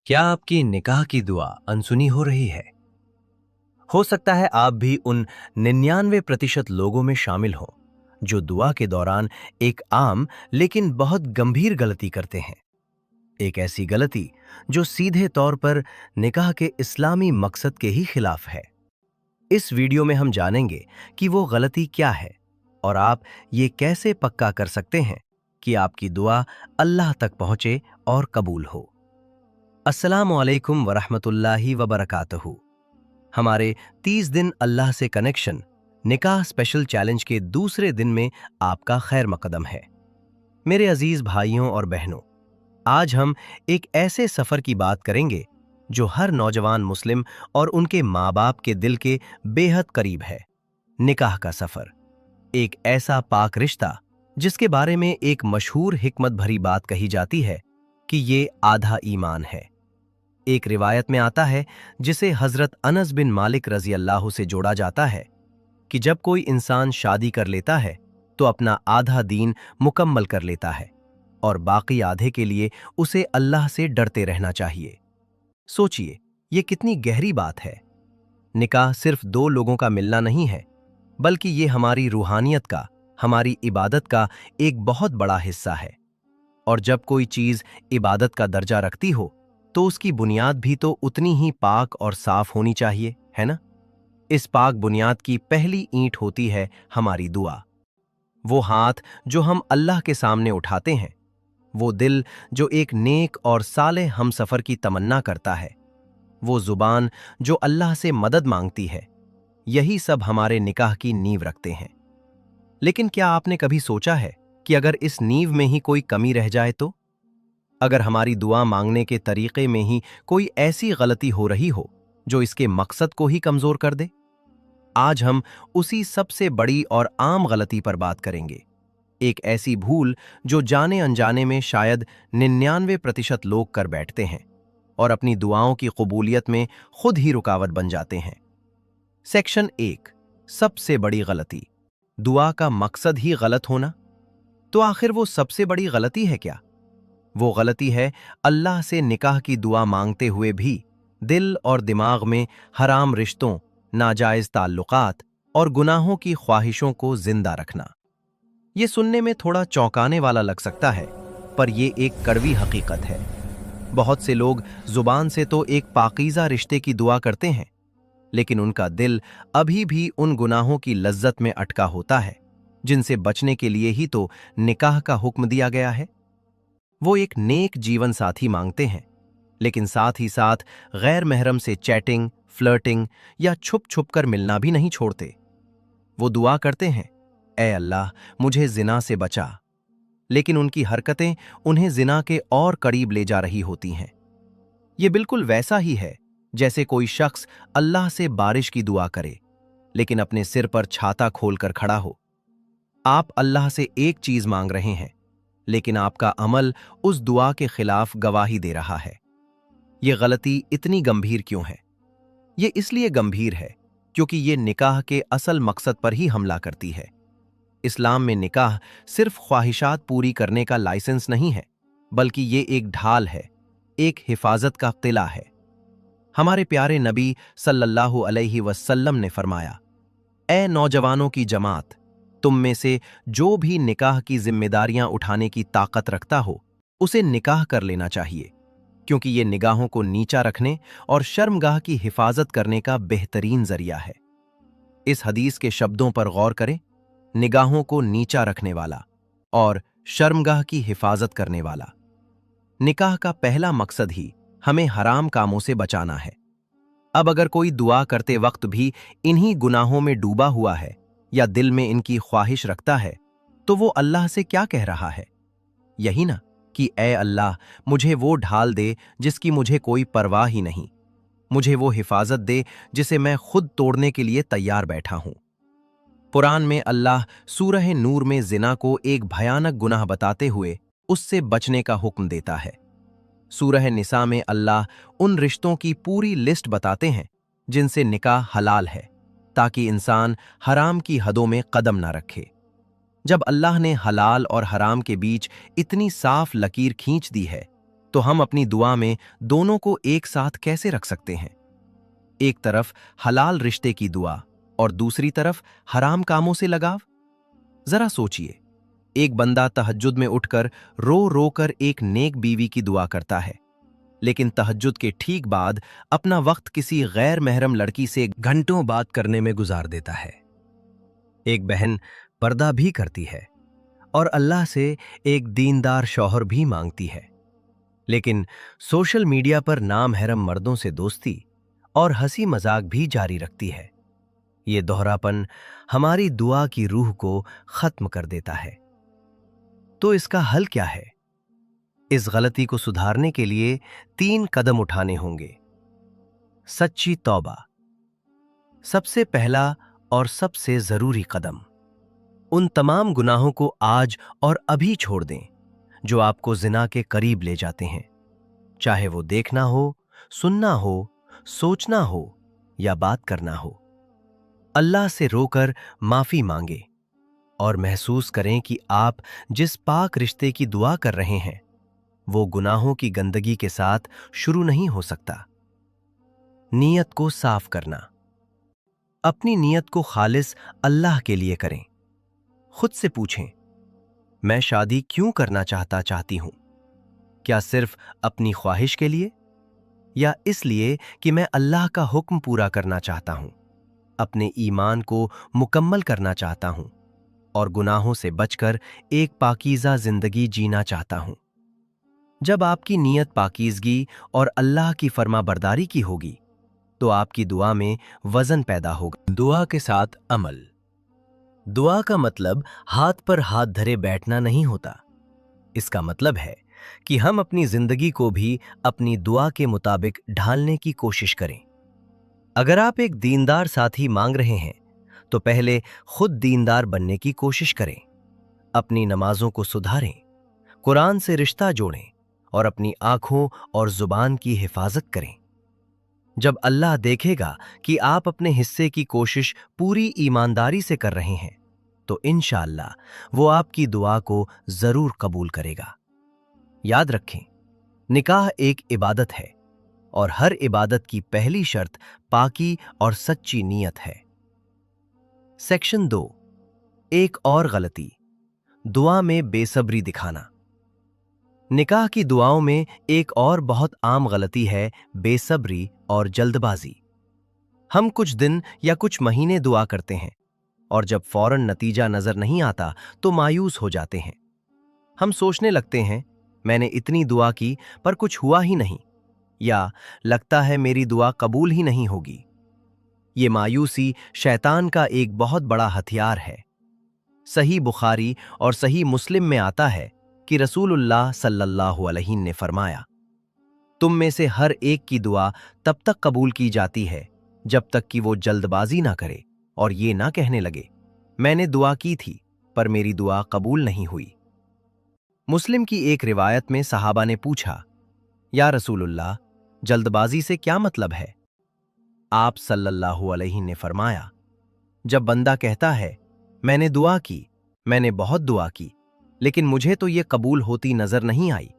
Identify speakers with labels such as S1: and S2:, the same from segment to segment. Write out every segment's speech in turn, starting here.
S1: क्या आपकी निकाह की दुआ अनसुनी हो रही है? हो सकता है आप भी उन 99% लोगों में शामिल हों जो दुआ के दौरान एक आम लेकिन बहुत गंभीर गलती करते हैं। एक ऐसी गलती जो सीधे तौर पर निकाह के इस्लामी मकसद के ही खिलाफ है। इस वीडियो में हम जानेंगे कि वो गलती क्या है और आप ये कैसे पक्का कर सकते हैं कि आपकी दुआ अल्लाह तक पहुंचे और कबूल हो। अस्सलामु अलैकुम वरहमतुल्लाहि वबरकातुहू। हमारे 30 दिन अल्लाह से कनेक्शन निकाह स्पेशल चैलेंज के दूसरे दिन में आपका खैर मकदम है। मेरे अजीज भाइयों और बहनों, आज हम एक ऐसे सफर की बात करेंगे जो हर नौजवान मुस्लिम और उनके माँ बाप के दिल के बेहद करीब है। निकाह का सफर, एक ऐसा पाक रिश्ता जिसके बारे में एक मशहूर हिकमत भरी बात कही जाती है कि ये आधा ईमान है। एक रिवायत में आता है, जिसे हजरत अनस बिन मालिक रजी अल्लाह से जोड़ा जाता है, कि जब कोई इंसान शादी कर लेता है तो अपना आधा दीन मुकम्मल कर लेता है और बाकी आधे के लिए उसे अल्लाह से डरते रहना चाहिए। सोचिए, ये कितनी गहरी बात है। निकाह सिर्फ दो लोगों का मिलना नहीं है, बल्कि ये हमारी रूहानियत का, हमारी इबादत का एक बहुत बड़ा हिस्सा है। और जब कोई चीज इबादत का दर्जा रखती हो तो उसकी बुनियाद भी तो उतनी ही पाक और साफ होनी चाहिए, है ना? इस पाक बुनियाद की पहली ईंट होती है हमारी दुआ। वो हाथ जो हम अल्लाह के सामने उठाते हैं, वो दिल जो एक नेक और सालेह हमसफर की तमन्ना करता है, वो जुबान जो अल्लाह से मदद मांगती है, यही सब हमारे निकाह की नींव रखते हैं। लेकिन क्या आपने कभी सोचा है कि अगर इस नींव में ही कोई कमी रह जाए तो? अगर हमारी दुआ मांगने के तरीके में ही कोई ऐसी गलती हो रही हो जो इसके मकसद को ही कमजोर कर दे? आज हम उसी सबसे बड़ी और आम गलती पर बात करेंगे। एक ऐसी भूल जो जाने अनजाने में शायद 99% लोग कर बैठते हैं और अपनी दुआओं की कबूलियत में खुद ही रुकावट बन जाते हैं। सेक्शन 1, सबसे बड़ी गलती, दुआ का मकसद ही गलत होना। तो आखिर वो सबसे बड़ी गलती है क्या? वो गलती है अल्लाह से निकाह की दुआ मांगते हुए भी दिल और दिमाग में हराम रिश्तों, नाजायज ताल्लुकात और गुनाहों की ख्वाहिशों को जिंदा रखना। ये सुनने में थोड़ा चौंकाने वाला लग सकता है, पर ये एक कड़वी हकीकत है। बहुत से लोग जुबान से तो एक पाकीज़ा रिश्ते की दुआ करते हैं, लेकिन उनका दिल अभी भी उन गुनाहों की लज्जत में अटका होता है जिनसे बचने के लिए ही तो निकाह का हुक्म दिया गया है। वो एक नेक जीवन साथी मांगते हैं, लेकिन साथ ही साथ गैर महरम से चैटिंग, फ्लर्टिंग या छुप छुप कर मिलना भी नहीं छोड़ते। वो दुआ करते हैं, ऐ अल्लाह मुझे जिना से बचा, लेकिन उनकी हरकतें उन्हें जिना के और करीब ले जा रही होती हैं। ये बिल्कुल वैसा ही है जैसे कोई शख्स अल्लाह से बारिश की दुआ करे, लेकिन अपने सिर पर छाता खोलकर खड़ा हो। आप अल्लाह से एक चीज मांग रहे हैं, लेकिन आपका अमल उस दुआ के खिलाफ गवाही दे रहा है। ये गलती इतनी गंभीर क्यों है? ये इसलिए गंभीर है क्योंकि ये निकाह के असल मकसद पर ही हमला करती है। इस्लाम में निकाह सिर्फ ख्वाहिशात पूरी करने का लाइसेंस नहीं है, बल्कि ये एक ढाल है, एक हिफाजत का किला है। हमारे प्यारे नबी सल्लल्लाहु अलैहि वसल्लम ने फरमाया, ऐ नौजवानों की जमात, तुम में से जो भी निकाह की जिम्मेदारियां उठाने की ताकत रखता हो, उसे निकाह कर लेना चाहिए, क्योंकि ये निगाहों को नीचा रखने और शर्मगाह की हिफाजत करने का बेहतरीन जरिया है। इस हदीस के शब्दों पर गौर करें, निगाहों को नीचा रखने वाला और शर्मगाह की हिफाजत करने वाला। निकाह का पहला मकसद ही हमें हराम कामों से बचाना है। अब अगर कोई दुआ करते वक्त भी इन्हीं गुनाहों में डूबा हुआ है या दिल में इनकी ख्वाहिश रखता है, तो वो अल्लाह से क्या कह रहा है? यही ना कि ऐ अल्लाह मुझे वो ढाल दे जिसकी मुझे कोई परवाह ही नहीं, मुझे वो हिफाजत दे जिसे मैं खुद तोड़ने के लिए तैयार बैठा हूं। कुरान में अल्लाह सूरह नूर में जिना को एक भयानक गुनाह बताते हुए उससे बचने का हुक्म देता है। सूरह निसा में अल्लाह उन रिश्तों की पूरी लिस्ट बताते हैं जिनसे निकाह हलाल है, ताकि इंसान हराम की हदों में कदम ना रखे। जब अल्लाह ने हलाल और हराम के बीच इतनी साफ लकीर खींच दी है, तो हम अपनी दुआ में दोनों को एक साथ कैसे रख सकते हैं? एक तरफ हलाल रिश्ते की दुआ और दूसरी तरफ हराम कामों से लगाव। जरा सोचिए, एक बंदा तहज्जुद में उठकर रो रो कर एक नेक बीवी की दुआ करता है, लेकिन तहज्जुद के ठीक बाद अपना वक्त किसी गैर महरम लड़की से घंटों बात करने में गुजार देता है। एक बहन पर्दा भी करती है और अल्लाह से एक दीनदार शौहर भी मांगती है, लेकिन सोशल मीडिया पर नामहरम मर्दों से दोस्ती और हंसी मजाक भी जारी रखती है। ये दोहरापन हमारी दुआ की रूह को खत्म कर देता है। तो इसका हल क्या है? इस गलती को सुधारने के लिए 3 कदम उठाने होंगे। सच्ची तौबा। सबसे पहला और सबसे जरूरी कदम, उन तमाम गुनाहों को आज और अभी छोड़ दें जो आपको जिना के करीब ले जाते हैं, चाहे वो देखना हो, सुनना हो, सोचना हो या बात करना हो। अल्लाह से रोकर माफी मांगे और महसूस करें कि आप जिस पाक रिश्ते की दुआ कर रहे हैं वो गुनाहों की गंदगी के साथ शुरू नहीं हो सकता। नीयत को साफ करना। अपनी नीयत को खालिस अल्लाह के लिए करें। खुद से पूछें, मैं शादी क्यों करना चाहती हूं? क्या सिर्फ अपनी ख्वाहिश के लिए, या इसलिए कि मैं अल्लाह का हुक्म पूरा करना चाहता हूं, अपने ईमान को मुकम्मल करना चाहता हूं और गुनाहों से बचकर एक पाकीज़ा जिंदगी जीना चाहता हूं? जब आपकी नीयत पाकीज़गी और अल्लाह की फरमाबरदारी की होगी तो आपकी दुआ में वजन पैदा होगा। दुआ के साथ अमल। दुआ का मतलब हाथ पर हाथ धरे बैठना नहीं होता। इसका मतलब है कि हम अपनी जिंदगी को भी अपनी दुआ के मुताबिक ढालने की कोशिश करें। अगर आप एक दीनदार साथी मांग रहे हैं तो पहले खुद दीनदार बनने की कोशिश करें। अपनी नमाजों को सुधारें, कुरान से रिश्ता जोड़ें और अपनी आंखों और जुबान की हिफाजत करें। जब अल्लाह देखेगा कि आप अपने हिस्से की कोशिश पूरी ईमानदारी से कर रहे हैं तो इंशाअल्लाह वो आपकी दुआ को जरूर कबूल करेगा। याद रखें, निकाह एक इबादत है और हर इबादत की पहली शर्त पाकी और सच्ची नीयत है। सेक्शन 2, एक और गलती, दुआ में बेसब्री दिखाना। निकाह की दुआओं में एक और बहुत आम गलती है बेसब्री और जल्दबाजी। हम कुछ दिन या कुछ महीने दुआ करते हैं और जब फौरन नतीजा नजर नहीं आता तो मायूस हो जाते हैं। हम सोचने लगते हैं, मैंने इतनी दुआ की पर कुछ हुआ ही नहीं, या लगता है मेरी दुआ कबूल ही नहीं होगी। ये मायूसी शैतान का एक बहुत बड़ा हथियार है। सही बुखारी और सही मुस्लिम में आता है कि रसूलुल्लाह सल्लल्लाहु अलैहि ने फरमाया, तुम में से हर एक की दुआ तब तक कबूल की जाती है जब तक कि वो जल्दबाजी ना करे और ये ना कहने लगे, मैंने दुआ की थी पर मेरी दुआ कबूल नहीं हुई। मुस्लिम की एक रिवायत में सहाबा ने पूछा, या रसूलुल्लाह, जल्दबाजी से क्या मतलब है? आप सल्लल्लाहु अलैहि ने फरमाया, जब बंदा कहता है मैंने दुआ की, मैंने बहुत दुआ की, लेकिन मुझे तो ये कबूल होती नजर नहीं आई,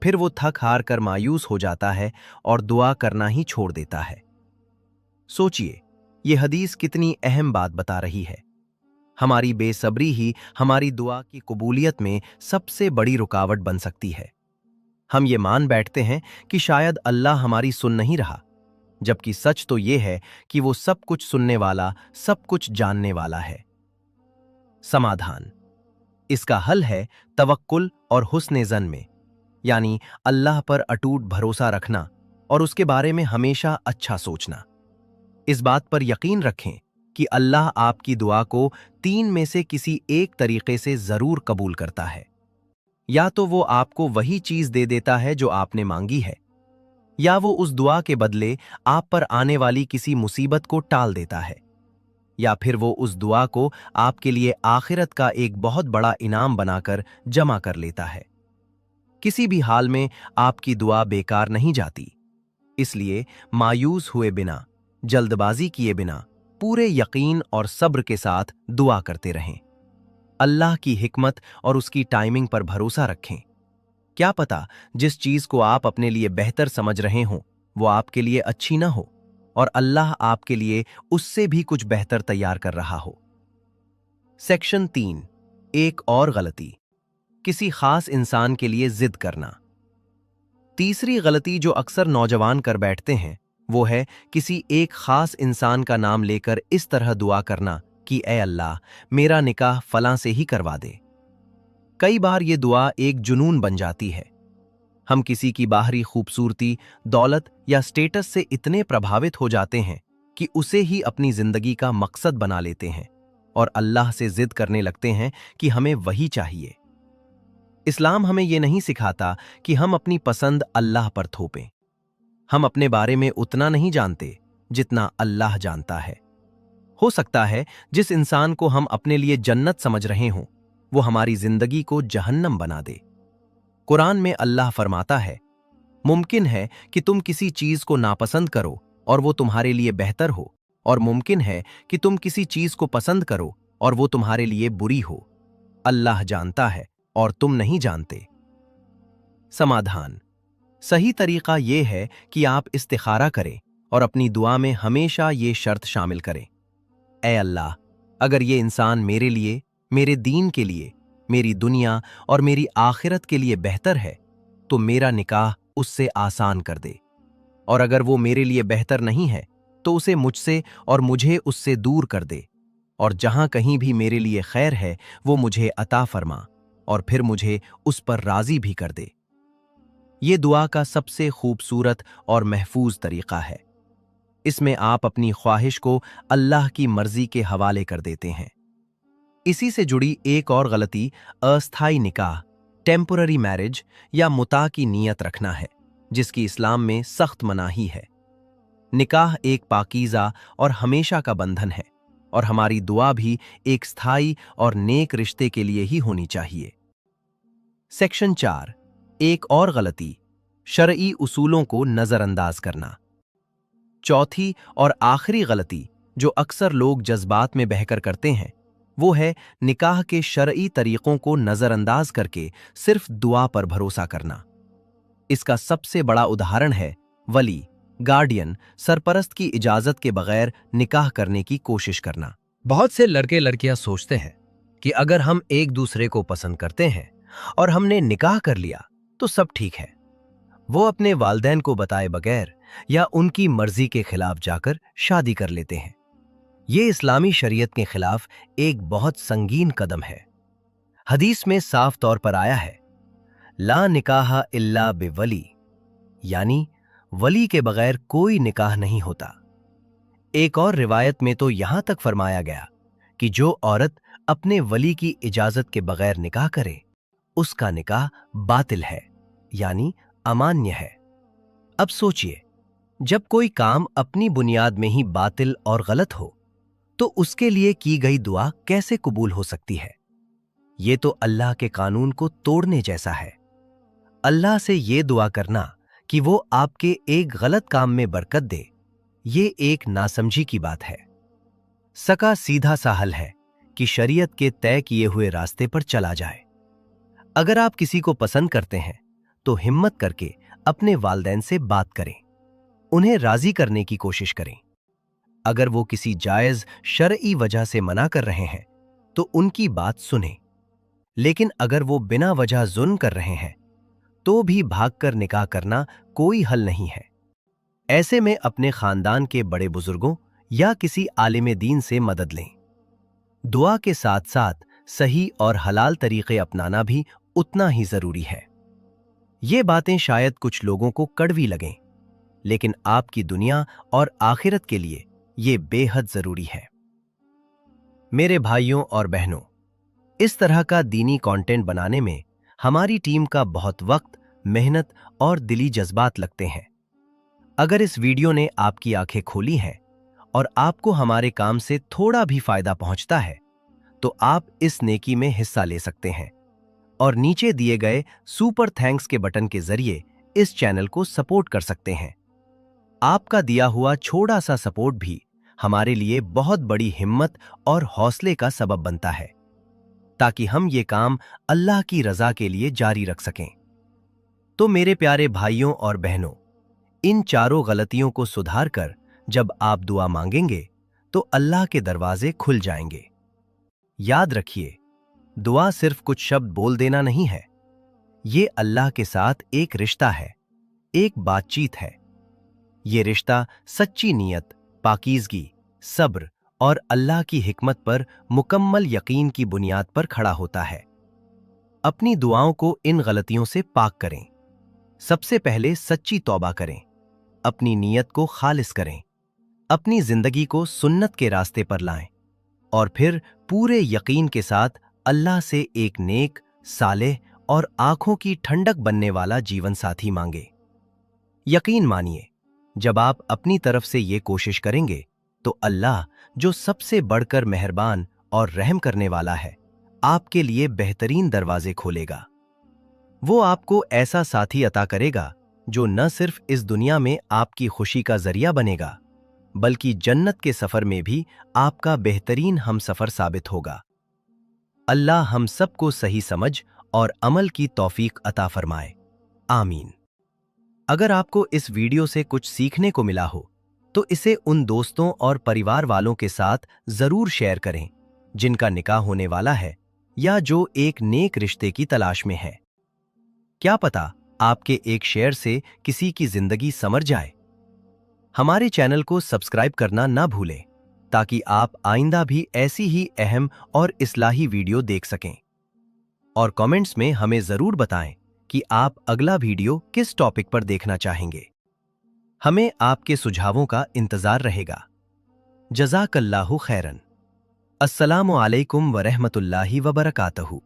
S1: फिर वो थक हार कर मायूस हो जाता है और दुआ करना ही छोड़ देता है। सोचिए, ये हदीस कितनी अहम बात बता रही है। हमारी बेसब्री ही हमारी दुआ की कबूलियत में सबसे बड़ी रुकावट बन सकती है। हम ये मान बैठते हैं कि शायद अल्लाह हमारी सुन नहीं रहा, जबकि सच तो ये है कि वो सब कुछ सुनने वाला, सब कुछ जानने वाला है। समाधान। इसका हल है तवक्कुल और हुस्ने ज़न में, यानी अल्लाह पर अटूट भरोसा रखना और उसके बारे में हमेशा अच्छा सोचना। इस बात पर यकीन रखें कि अल्लाह आपकी दुआ को 3 में से किसी एक तरीके से जरूर कबूल करता है। या तो वो आपको वही चीज दे देता है जो आपने मांगी है, या वो उस दुआ के बदले आप पर आने वाली किसी मुसीबत को टाल देता है, या फिर वो उस दुआ को आपके लिए आखिरत का एक बहुत बड़ा इनाम बनाकर जमा कर लेता है। किसी भी हाल में आपकी दुआ बेकार नहीं जाती। इसलिए मायूस हुए बिना, जल्दबाजी किए बिना पूरे यकीन और सब्र के साथ दुआ करते रहें। अल्लाह की हिकमत और उसकी टाइमिंग पर भरोसा रखें। क्या पता जिस चीज को आप अपने लिए बेहतर समझ रहे हों वो आपके लिए अच्छी ना हो और अल्लाह आपके लिए उससे भी कुछ बेहतर तैयार कर रहा हो। सेक्शन 3, एक और गलती, किसी खास इंसान के लिए जिद करना। तीसरी गलती जो अक्सर नौजवान कर बैठते हैं वो है किसी एक खास इंसान का नाम लेकर इस तरह दुआ करना कि ऐ अल्लाह मेरा निकाह फलां से ही करवा दे। कई बार ये दुआ एक जुनून बन जाती है। हम किसी की बाहरी खूबसूरती, दौलत या स्टेटस से इतने प्रभावित हो जाते हैं कि उसे ही अपनी जिंदगी का मकसद बना लेते हैं और अल्लाह से जिद करने लगते हैं कि हमें वही चाहिए। इस्लाम हमें यह नहीं सिखाता कि हम अपनी पसंद अल्लाह पर थोपें। हम अपने बारे में उतना नहीं जानते जितना अल्लाह जानता है। हो सकता है जिस इंसान को हम अपने लिए जन्नत समझ रहे हों वो हमारी जिंदगी को जहन्नम बना दे। कुरान में अल्लाह फरमाता है, मुमकिन है कि तुम किसी चीज को नापसंद करो और वो तुम्हारे लिए बेहतर हो, और मुमकिन है कि तुम किसी चीज को पसंद करो और वो तुम्हारे लिए बुरी हो। अल्लाह जानता है और तुम नहीं जानते। समाधान: सही तरीका यह है कि आप इस्तिखारा करें और अपनी दुआ में हमेशा ये शर्त शामिल करें, ऐ अल्लाह अगर ये इंसान मेरे लिए, मेरे दीन के लिए, मेरी दुनिया और मेरी आखिरत के लिए बेहतर है तो मेरा निकाह उससे आसान कर दे, और अगर वो मेरे लिए बेहतर नहीं है तो उसे मुझसे और मुझे उससे दूर कर दे, और जहां कहीं भी मेरे लिए खैर है वो मुझे अता फरमा और फिर मुझे उस पर राजी भी कर दे। ये दुआ का सबसे खूबसूरत और महफूज तरीका है। इसमें आप अपनी ख्वाहिश को अल्लाह की मर्जी के हवाले कर देते हैं। इसी से जुड़ी एक और गलती अस्थायी निकाह, टेम्पररी मैरिज या मुता की नीयत रखना है, जिसकी इस्लाम में सख्त मनाही है। निकाह एक पाकीज़ा और हमेशा का बंधन है और हमारी दुआ भी एक स्थायी और नेक रिश्ते के लिए ही होनी चाहिए। सेक्शन 4, एक और गलती, शरई उसूलों को नजरअंदाज करना। चौथी और आखिरी गलती जो अक्सर लोग जज्बात में बहकर करते हैं वो है निकाह के शरई तरीकों को नजरअंदाज करके सिर्फ दुआ पर भरोसा करना। इसका सबसे बड़ा उदाहरण है वली, गार्डियन, सरपरस्त की इजाजत के बगैर निकाह करने की कोशिश करना। बहुत से लड़के लड़कियां सोचते हैं कि अगर हम एक दूसरे को पसंद करते हैं और हमने निकाह कर लिया तो सब ठीक है। वो अपने वालिदैन को बताए बगैर या उनकी मर्जी के खिलाफ जाकर शादी कर लेते हैं। ये इस्लामी शरीयत के खिलाफ एक बहुत संगीन कदम है। हदीस में साफ तौर पर आया है, ला निकाह इल्ला बिवली, यानी वली के बगैर कोई निकाह नहीं होता। एक और रिवायत में तो यहां तक फरमाया गया कि जो औरत अपने वली की इजाजत के बगैर निकाह करे उसका निकाह बातिल है, यानी अमान्य है। अब सोचिए, जब कोई काम अपनी बुनियाद में ही बातिल और गलत हो तो उसके लिए की गई दुआ कैसे कबूल हो सकती है? ये तो अल्लाह के कानून को तोड़ने जैसा है। अल्लाह से ये दुआ करना कि वो आपके एक गलत काम में बरकत दे, ये एक नासमझी की बात है। सका सीधा सा हल है कि शरीयत के तय किए हुए रास्ते पर चला जाए। अगर आप किसी को पसंद करते हैं तो हिम्मत करके अपने वालिदैन से बात करें, उन्हें राजी करने की कोशिश करें। अगर वो किसी जायज शरई वजह से मना कर रहे हैं तो उनकी बात सुनें, लेकिन अगर वो बिना वजह जुल्म कर रहे हैं तो भी भागकर निकाह करना कोई हल नहीं है। ऐसे में अपने खानदान के बड़े बुजुर्गों या किसी आलिम दीन से मदद लें। दुआ के साथ साथ सही और हलाल तरीके अपनाना भी उतना ही जरूरी है। ये बातें शायद कुछ लोगों को कड़वी लगें, लेकिन आपकी दुनिया और आखिरत के लिए ये बेहद जरूरी है। मेरे भाइयों और बहनों, इस तरह का दीनी कंटेंट बनाने में हमारी टीम का बहुत वक्त, मेहनत और दिली जज्बात लगते हैं। अगर इस वीडियो ने आपकी आंखें खोली हैं और आपको हमारे काम से थोड़ा भी फायदा पहुंचता है तो आप इस नेकी में हिस्सा ले सकते हैं और नीचे दिए गए सुपर थैंक्स के बटन के जरिए इस चैनल को सपोर्ट कर सकते हैं। आपका दिया हुआ छोटा सा सपोर्ट भी हमारे लिए बहुत बड़ी हिम्मत और हौसले का सबब बनता है, ताकि हम ये काम अल्लाह की रजा के लिए जारी रख सकें। तो मेरे प्यारे भाइयों और बहनों, इन चारों गलतियों को सुधार कर जब आप दुआ मांगेंगे तो अल्लाह के दरवाजे खुल जाएंगे। याद रखिए, दुआ सिर्फ कुछ शब्द बोल देना नहीं है। ये अल्लाह के साथ एक रिश्ता है, एक बातचीत है। ये रिश्ता सच्ची नियत, पाकीज़गी, सब्र और अल्लाह की हिकमत पर मुकम्मल यकीन की बुनियाद पर खड़ा होता है। अपनी दुआओं को इन गलतियों से पाक करें। सबसे पहले सच्ची तौबा करें, अपनी नीयत को खालिस करें, अपनी जिंदगी को सुन्नत के रास्ते पर लाएं और फिर पूरे यकीन के साथ अल्लाह से एक नेक, सालेह और आंखों की ठंडक बनने वाला जीवन साथी मांगे। यकीन मानिए, जब आप अपनी तरफ से ये कोशिश करेंगे तो अल्लाह, जो सबसे बढ़कर मेहरबान और रहम करने वाला है, आपके लिए बेहतरीन दरवाजे खोलेगा। वो आपको ऐसा साथी अता करेगा जो न सिर्फ इस दुनिया में आपकी खुशी का जरिया बनेगा, बल्कि जन्नत के सफर में भी आपका बेहतरीन हमसफर साबित होगा। अल्लाह हम सबको सही समझ और अमल की तौफीक अता फरमाए। आमीन। अगर आपको इस वीडियो से कुछ सीखने को मिला हो तो इसे उन दोस्तों और परिवार वालों के साथ जरूर शेयर करें जिनका निकाह होने वाला है या जो एक नेक रिश्ते की तलाश में है। क्या पता आपके एक शेयर से किसी की जिंदगी संवर जाए। हमारे चैनल को सब्सक्राइब करना ना भूलें ताकि आप आइंदा भी ऐसी ही अहम और इस्लाही वीडियो देख सकें। और कमेंट्स में हमें जरूर बताएं कि आप अगला वीडियो किस टॉपिक पर देखना चाहेंगे। हमें आपके सुझावों का इंतजार रहेगा। जज़ाकल्लाहु खैरन। अस्सलामु अलैकुम व रहमतुल्लाहि व बरकातहू।